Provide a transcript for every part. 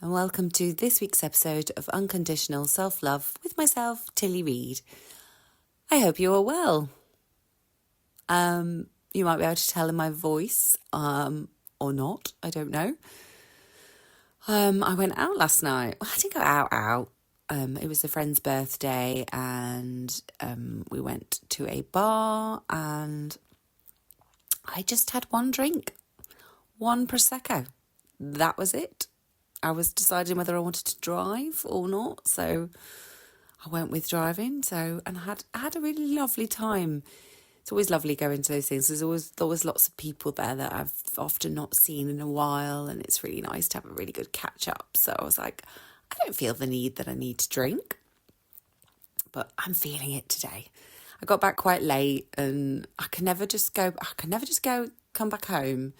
and welcome to this week's episode of Unconditional Self-Love with myself, Tilly Reid. I hope you are well. You might be able to tell in my voice, or not, I don't know. I went out last night. Well, I didn't go out. It was a friend's birthday and we went to a bar and I just had one drink, one Prosecco. That was it. I was deciding whether I wanted to drive or not, so I went with driving. And I had a really lovely time. It's always lovely going to those things. There's always lots of people there that I've often not seen in a while, and it's really nice to have a really good catch up. So I was like, I don't feel the need that I need to drink, but I'm feeling it today. I got back quite late, and I can never just go, come back home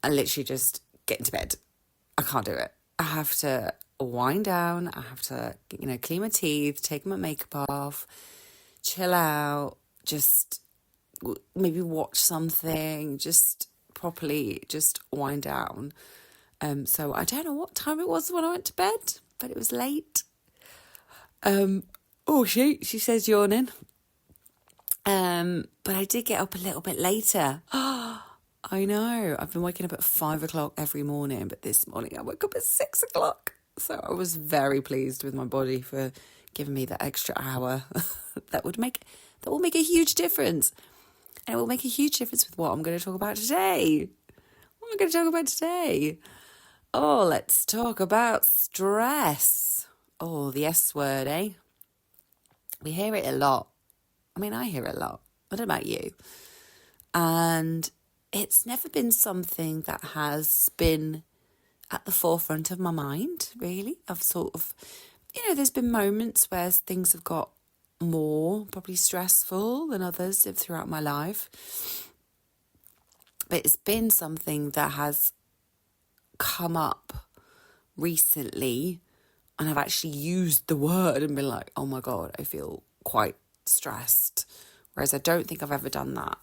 and literally just get into bed. I can't do it. I have to wind down. I have to, clean my teeth, take my makeup off, chill out, just maybe watch something, just properly just wind down. So I don't know what time it was when I went to bed, but it was late. She says yawning. But I did get up a little bit later. I know. I've been waking up at 5 o'clock every morning, but this morning I woke up at 6 o'clock. So I was very pleased with my body for giving me that extra hour. that will make a huge difference. And it will make a huge difference with what I'm going to talk about today. What am I going to talk about today? Oh, let's talk about stress. Oh, the S word, eh? We hear it a lot. I mean, I hear it a lot. I don't know about you. And it's never been something that has been at the forefront of my mind, really. I've sort of, there's been moments where things have got more probably stressful than others throughout my life. But it's been something that has come up recently, and I've actually used the word and been like, oh my God, I feel quite stressed. Whereas I don't think I've ever done that.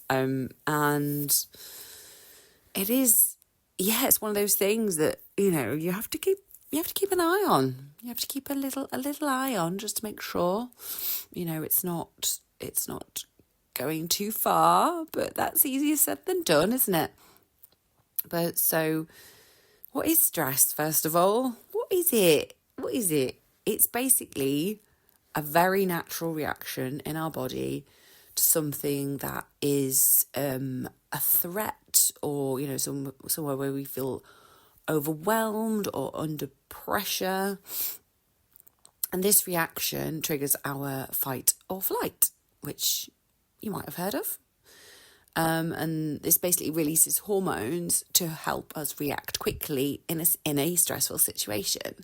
And it is, it's one of those things that, you have to keep an eye on. You have to keep a little eye on just to make sure, it's not going too far, but that's easier said than done, isn't it? But so what is stress, first of all? What is it? It's basically a very natural reaction in our body to something that is a threat, or somewhere where we feel overwhelmed or under pressure, and this reaction triggers our fight or flight, which you might have heard of. And this basically releases hormones to help us react quickly in a stressful situation.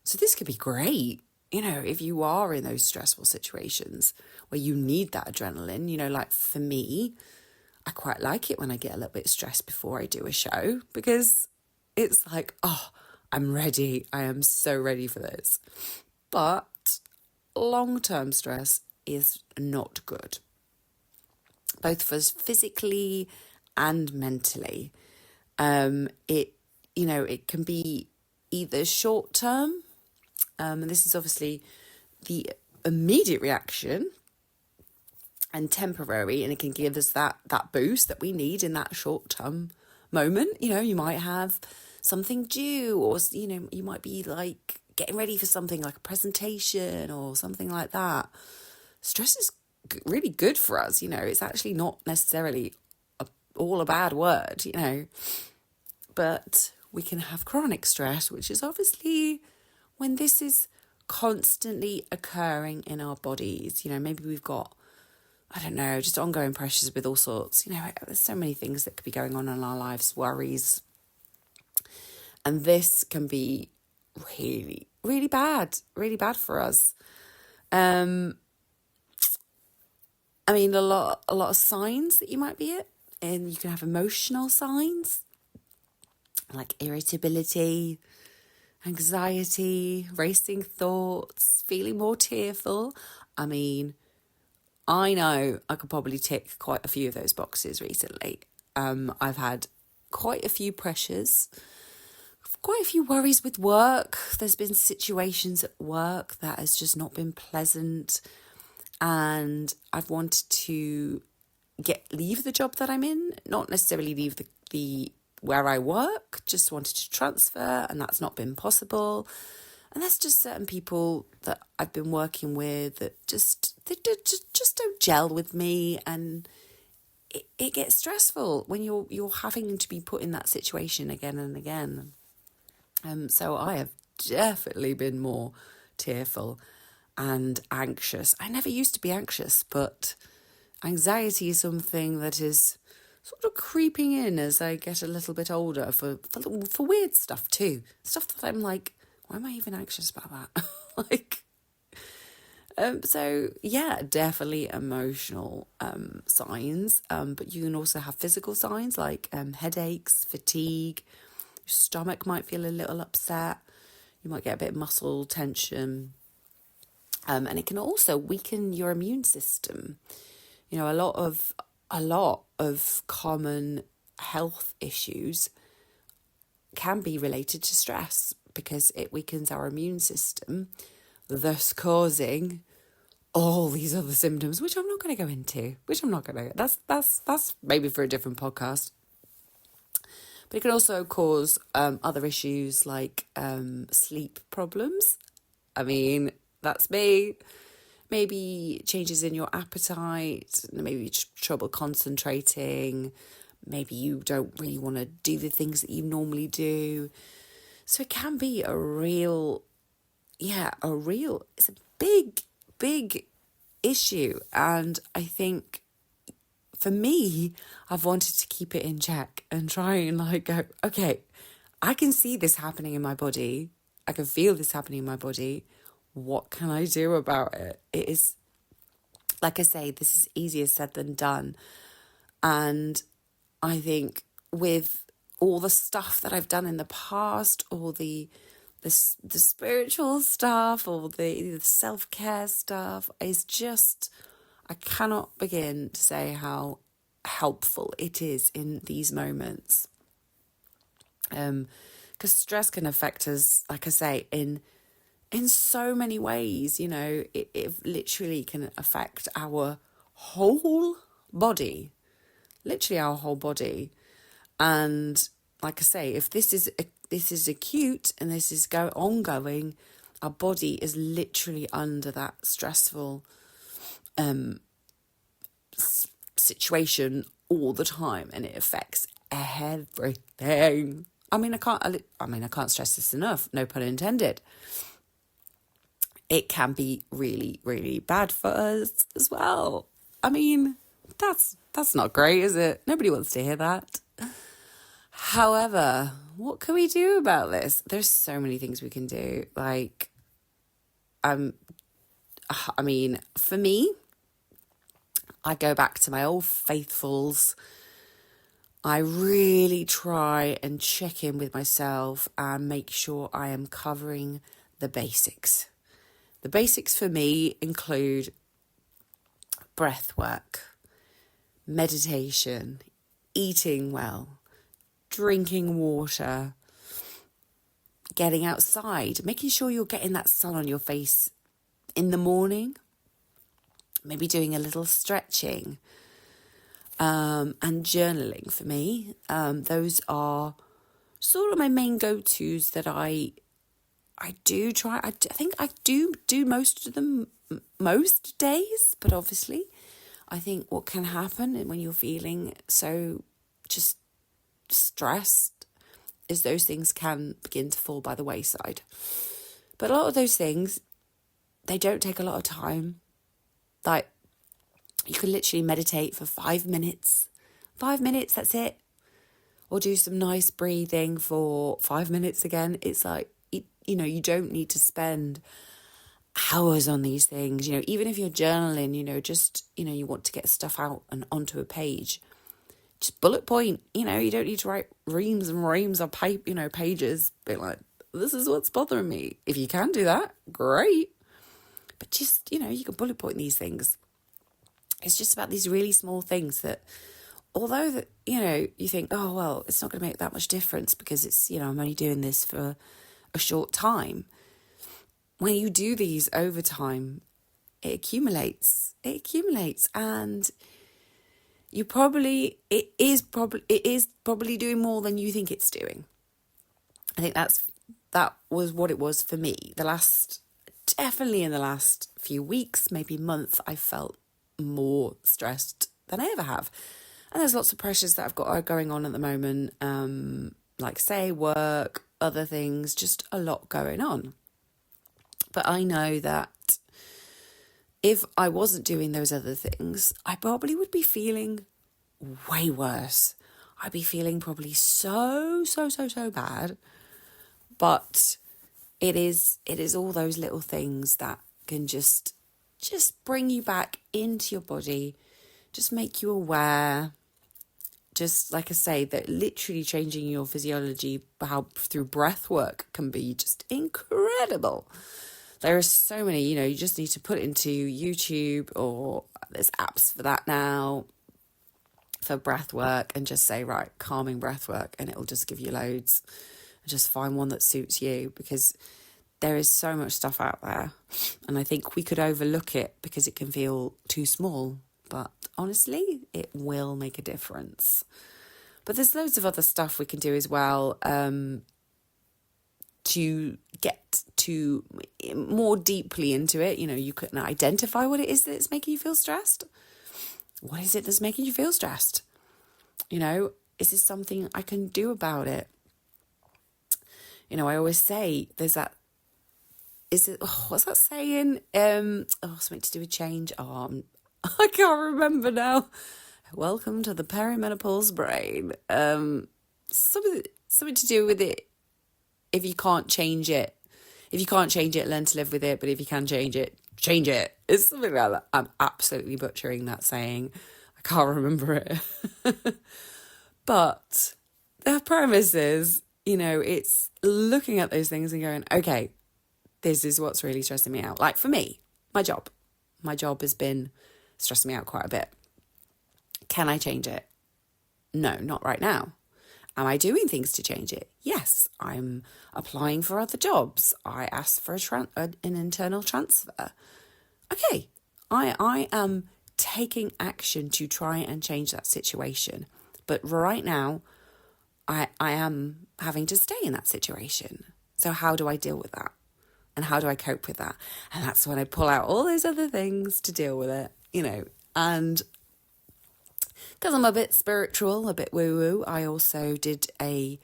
So this could be great. If you are in those stressful situations where you need that adrenaline, like for me, I quite like it when I get a little bit stressed before I do a show, because it's like, oh, I'm ready. I am so ready for this. But long-term stress is not good, both for us physically and mentally. It can be either short-term, and this is obviously the immediate reaction, and temporary, and it can give us that boost that we need in that short-term moment. You might have something due, or, you might be like getting ready for something like a presentation or something like that. Stress is really good for us. It's actually not necessarily all a bad word, but we can have chronic stress, which is obviously when this is constantly occurring in our bodies. Maybe we've got, I don't know, just ongoing pressures with all sorts. There's so many things that could be going on in our lives, worries. And this can be really, really bad for us. A lot of signs that you might be it, and you can have emotional signs like irritability, anxiety, racing thoughts, feeling more tearful. I know I could probably tick quite a few of those boxes recently. I've had quite a few pressures, quite a few worries with work. There's been situations at work that has just not been pleasant, and I've wanted to leave the job that I'm in, not necessarily leave the where I work, just wanted to transfer, and that's not been possible. And there's just certain people that I've been working with that just don't gel with me, and it gets stressful when you're having to be put in that situation again and again. So I have definitely been more tearful and anxious. I never used to be anxious, but anxiety is something that is sort of creeping in as I get a little bit older for weird stuff too. Stuff that I'm like, why am I even anxious about that? So yeah, definitely emotional signs. But you can also have physical signs like headaches, fatigue. Your stomach might feel a little upset. You might get a bit of muscle tension. And it can also weaken your immune system. You know, a lot of common health issues can be related to stress because it weakens our immune system, thus causing all these other symptoms, which I'm not going to go into. That's maybe for a different podcast. But it can also cause other issues like sleep problems. I mean, that's me. Maybe changes in your appetite, maybe trouble concentrating, maybe you don't really want to do the things that you normally do. So it can be it's a big issue. And I think for me, I've wanted to keep it in check and try and go, okay, I can see this happening in my body. I can feel this happening in my body. What can I do about it? It is, like I say, this is easier said than done. And I think with all the stuff that I've done in the past, all the spiritual stuff, all the self-care stuff, is just, I cannot begin to say how helpful it is in these moments. Because stress can affect us, like I say, in so many ways. You know, it literally can affect our whole body, literally our whole body. And like I say, if this is acute and this is ongoing, our body is literally under that stressful situation all the time, and it affects everything. I can't stress this enough, no pun intended. It can be really, really bad for us as well. I mean, that's not great, is it? Nobody wants to hear that. However, what can we do about this? There's so many things we can do. For me, I go back to my old faithfuls. I really try and check in with myself and make sure I am covering the basics. The basics for me include breath work, meditation, eating well, drinking water, getting outside, making sure you're getting that sun on your face in the morning, maybe doing a little stretching, and journaling for me. Those are sort of my main go-tos that I do try. I think I do most of them most days, but obviously I think what can happen when you're feeling so just stressed is those things can begin to fall by the wayside. But a lot of those things, they don't take a lot of time. Like, you can literally meditate for 5 minutes. 5 minutes, that's it. Or do some nice breathing for 5 minutes again. It's like, you don't need to spend hours on these things. Even if you're journaling, you want to get stuff out and onto a page. Just bullet point, you don't need to write reams and reams of pages. Be like, this is what's bothering me. If you can do that, great. But just, you can bullet point these things. It's just about these really small things that although that, you think, oh, well, it's not going to make that much difference because it's, I'm only doing this for a short time. When you do these over time, it accumulates, and it is probably doing more than you think it's doing. I think that was what it was for me. Definitely in the last few weeks, maybe month, I felt more stressed than I ever have. And there's lots of pressures that I've got going on at the moment, like say work, other things, just a lot going on. But I know that if I wasn't doing those other things, I probably would be feeling way worse. I'd be feeling probably so bad. But it is all those little things that can just bring you back into your body, just make you aware. Just like I say, that literally changing your physiology through breath work can be just incredible. There are so many, you just need to put it into YouTube, or there's apps for that now, for breath work, and just say, right, calming breath work, and it'll just give you loads. Just find one that suits you, because there is so much stuff out there, and I think we could overlook it because it can feel too small, but honestly, it will make a difference. But there's loads of other stuff we can do as well, to get to more deeply into it. You can identify what it is that's making you feel stressed. What is it that's making you feel stressed? Is this something I can do about it? I always say what's that saying? Something to do with change. I can't remember now. Welcome to the perimenopause brain. Something to do with it. If you can't change it, learn to live with it. But if you can change it, change it. It's something like that. I'm absolutely butchering that saying. I can't remember it. But the premise is, it's looking at those things and going, okay, this is what's really stressing me out. Like for me, my job has been stressing me out quite a bit. Can I change it? No, not right now. Am I doing things to change it? Yes, I'm applying for other jobs. I asked for an internal transfer. Okay, I am taking action to try and change that situation. But right now, I am having to stay in that situation. So how do I deal with that? And how do I cope with that? And that's when I pull out all those other things to deal with it, and because I'm a bit spiritual, a bit woo-woo, I also did a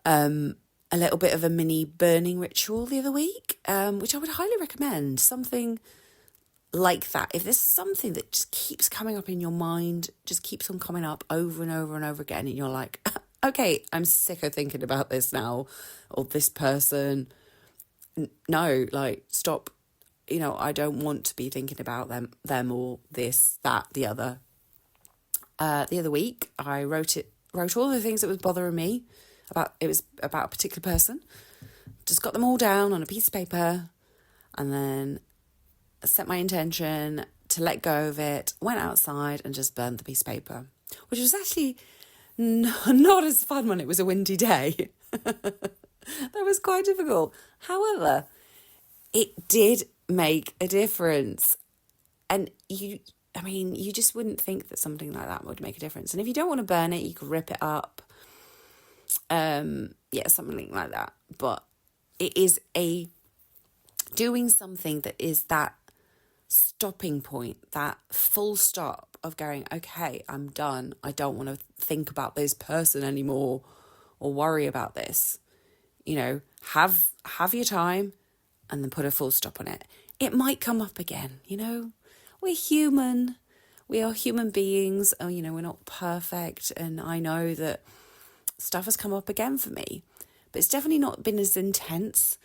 little bit of a mini burning ritual the other week, which I would highly recommend. Something like that. If there's something that just keeps coming up in your mind, just keeps on coming up over and over and over again, and you're like, okay, I'm sick of thinking about this now, or this person. No, stop. I don't want to be thinking about them or this, that, the other. The other week, I wrote all the things that was bothering me it was about a particular person. Just got them all down on a piece of paper, and then set my intention to let go of it, went outside and just burned the piece of paper, which was actually not as fun when it was a windy day. That was quite difficult. However, it did make a difference. And you just wouldn't think that something like that would make a difference. And if you don't want to burn it, you could rip it up. Something like that. But it is doing something that is that stopping point, that full stop of going, okay, I'm done. I don't want to think about this person anymore or worry about this. Have your time and then put a full stop on it. It might come up again, We're human. We are human beings. We're not perfect. And I know that stuff has come up again for me. But it's definitely not been as intense.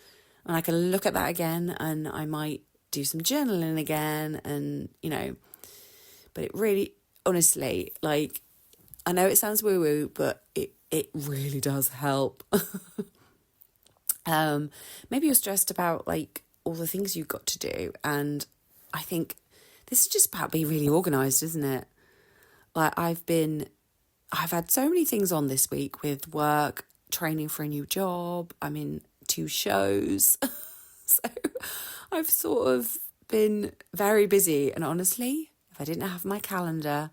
And I can look at that again, and I might do some journaling again. And, but it really, honestly, I know it sounds woo-woo, but it really does help. Maybe you're stressed about all the things you've got to do. And I think this is just about being really organised, isn't it? Like I've had so many things on this week with work, training for a new job. I'm in 2 shows. So I've sort of been very busy. And honestly, if I didn't have my calendar,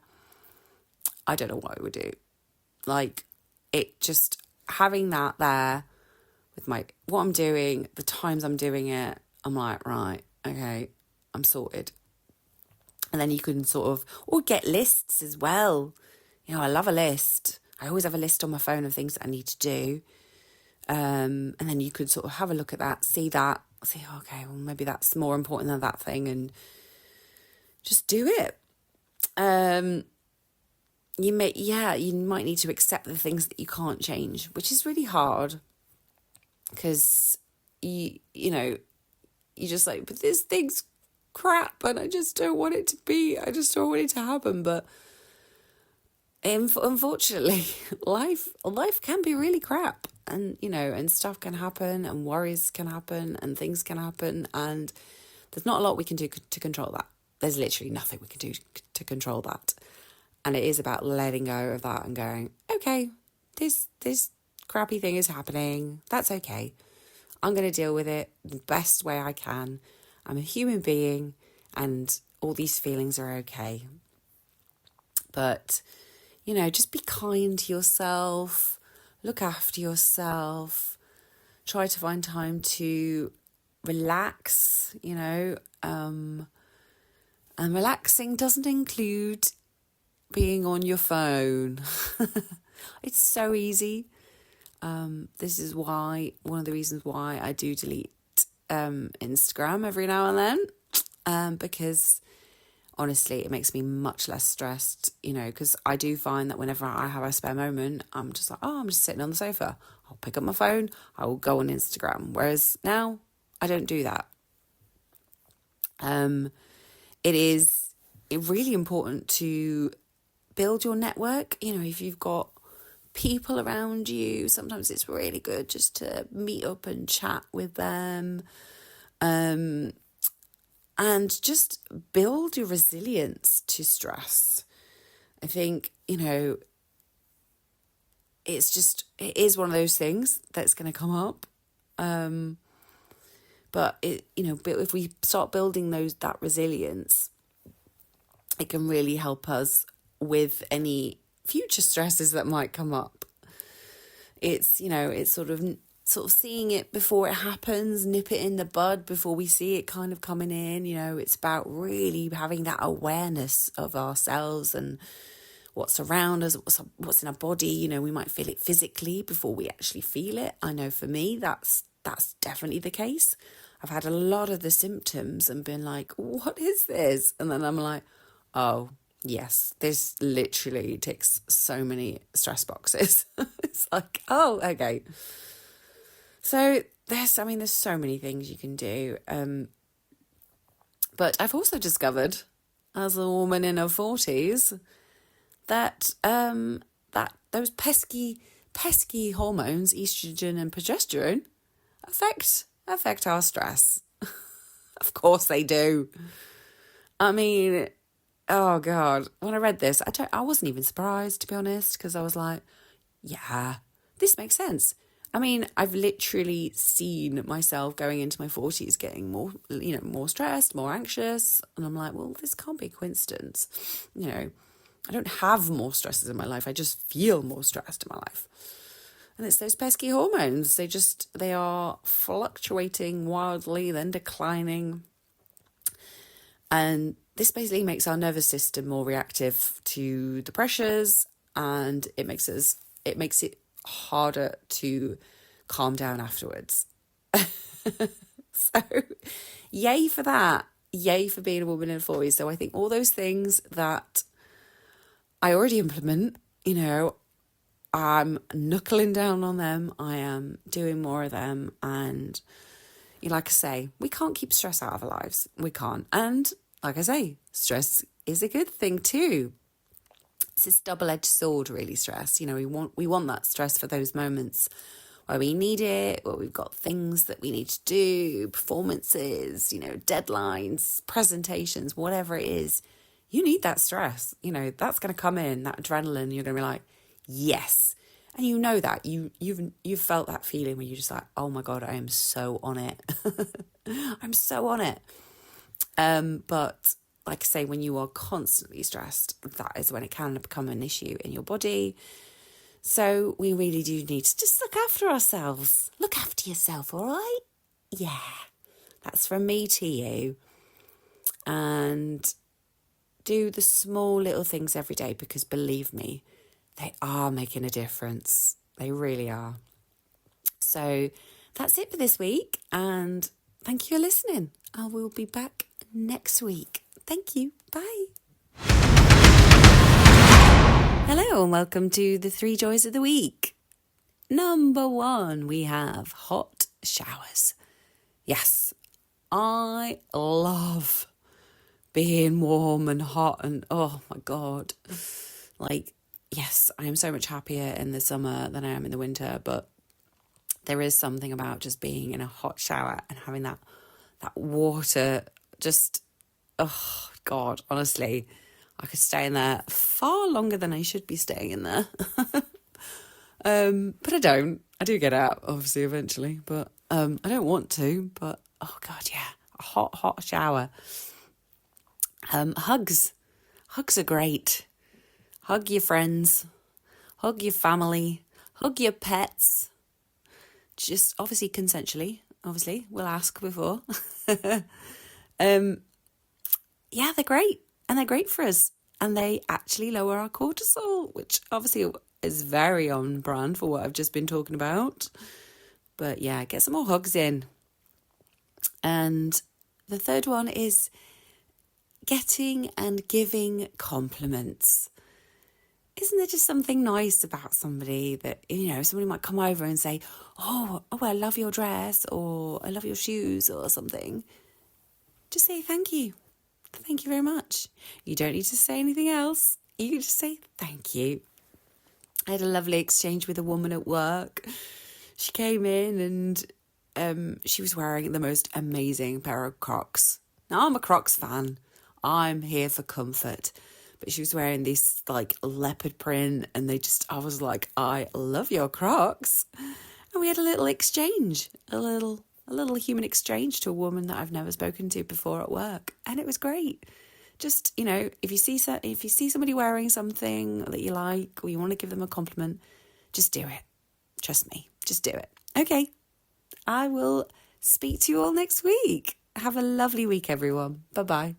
I don't know what I would do. Like, it just having that there with what I'm doing, the times I'm doing it, I'm like, right, okay, I'm sorted. And then you can or get lists as well. I love a list. I always have a list on my phone of things that I need to do. And then you could sort of have a look at that, see, okay, well, maybe that's more important than that thing, and just do it. You might need to accept the things that you can't change, which is really hard, because you just like, but this thing's crap and I just don't want it to be. I just don't want it to happen. But unfortunately, life can be really crap, and and stuff can happen, and worries can happen, and things can happen, and there's not a lot we can do to control that. There's literally nothing we can do to control that. And it is about letting go of that and going, okay, this crappy thing is happening. That's okay. I'm going to deal with it the best way I can. I'm a human being, and all these feelings are okay. But, just be kind to yourself. Look after yourself. Try to find time to relax, and relaxing doesn't include being on your phone. It's so easy. This is one of the reasons why I do delete Instagram every now and then, because honestly, it makes me much less stressed, because I do find that whenever I have a spare moment, I'm just like, I'm just sitting on the sofa. I'll pick up my phone, I will go on Instagram. Whereas now, I don't do that. It is really important to build your network. If you've got people around you, sometimes it's really good just to meet up and chat with them, and just build your resilience to stress. I think, it is one of those things that's going to come up. But if we start building that resilience, it can really help us with any future stresses that might come up. It's, it's sort of seeing it before it happens, nip it in the bud before we see it kind of coming in. It's about really having that awareness of ourselves and what's around us, what's in our body. We might feel it physically before we actually feel it. I know for me, that's definitely the case. I've had a lot of the symptoms and been like, what is this? And then I'm like, oh, yes, this literally ticks so many stress boxes. It's like, oh, okay. So there's so many things you can do. But I've also discovered, as a woman in her 40s, that those pesky hormones, estrogen and progesterone, affect our stress. Of course they do. Oh God, when I read this, I wasn't even surprised, to be honest, because I was like, yeah, this makes sense. I've literally seen myself going into my 40s getting more stressed, more anxious. And I'm like, well, this can't be a coincidence. I don't have more stresses in my life. I just feel more stressed in my life. And it's those pesky hormones. They are fluctuating wildly, then declining. And this basically makes our nervous system more reactive to the pressures, and it makes it harder to calm down afterwards. So, yay for that. Yay for being a woman in her 40s. So I think all those things that I already implement, I'm knuckling down on them. I am doing more of them. And like I say, we can't keep stress out of our lives. We can't. And like I say, stress is a good thing too. It's this double-edged sword, really, stress. We want that stress for those moments where we need it, where we've got things that we need to do, performances, deadlines, presentations, whatever it is. you need that stress. You know, that's going to come in, that adrenaline. You're going to be like, yes. And you know that. You've felt that feeling where you're just like, oh my God, I am so on it. I'm so on it. But like I say, when you are constantly stressed, that is when it can become an issue in your body. So we really do need to just look after ourselves. Look after yourself, all right? Yeah. That's from me to you. And do the small little things every day, because believe me, they are making a difference. They really are. So that's it for this week. And thank you for listening. I will be back next week. Thank you. Bye. Hello and welcome to the 3 joys of the week. Number 1, we have hot showers. Yes, I love being warm and hot and oh my God. Like, yes, I am so much happier in the summer than I am in the winter, but there is something about just being in a hot shower and having that water just, oh God, honestly, I could stay in there far longer than I should be staying in there. But I don't. I do get out, obviously, eventually, but I don't want to, but oh God, yeah, a hot shower. Hugs. Hugs are great. Hug your friends. Hug your family. Hug your pets. Just obviously consensually. Obviously, we'll ask before. Yeah, they're great. And they're great for us. And they actually lower our cortisol, which obviously is very on brand for what I've just been talking about. But yeah, get some more hugs in. And the third one is getting and giving compliments. Isn't there just something nice about somebody that, you know, somebody might come over and say, oh, I love your dress, or I love your shoes, or something. Just say thank you. Thank you very much. You don't need to say anything else. You can just say thank you. I had a lovely exchange with a woman at work. She came in and she was wearing the most amazing pair of Crocs. Now, I'm a Crocs fan. I'm here for comfort. But she was wearing this like leopard print, and I was like, I love your Crocs. And we had a little exchange, a little human exchange to a woman that I've never spoken to before at work. And it was great. Just, you know, if you see somebody wearing something that you like, or you want to give them a compliment, just do it. Trust me, just do it. Okay, I will speak to you all next week. Have a lovely week, everyone. Bye-bye.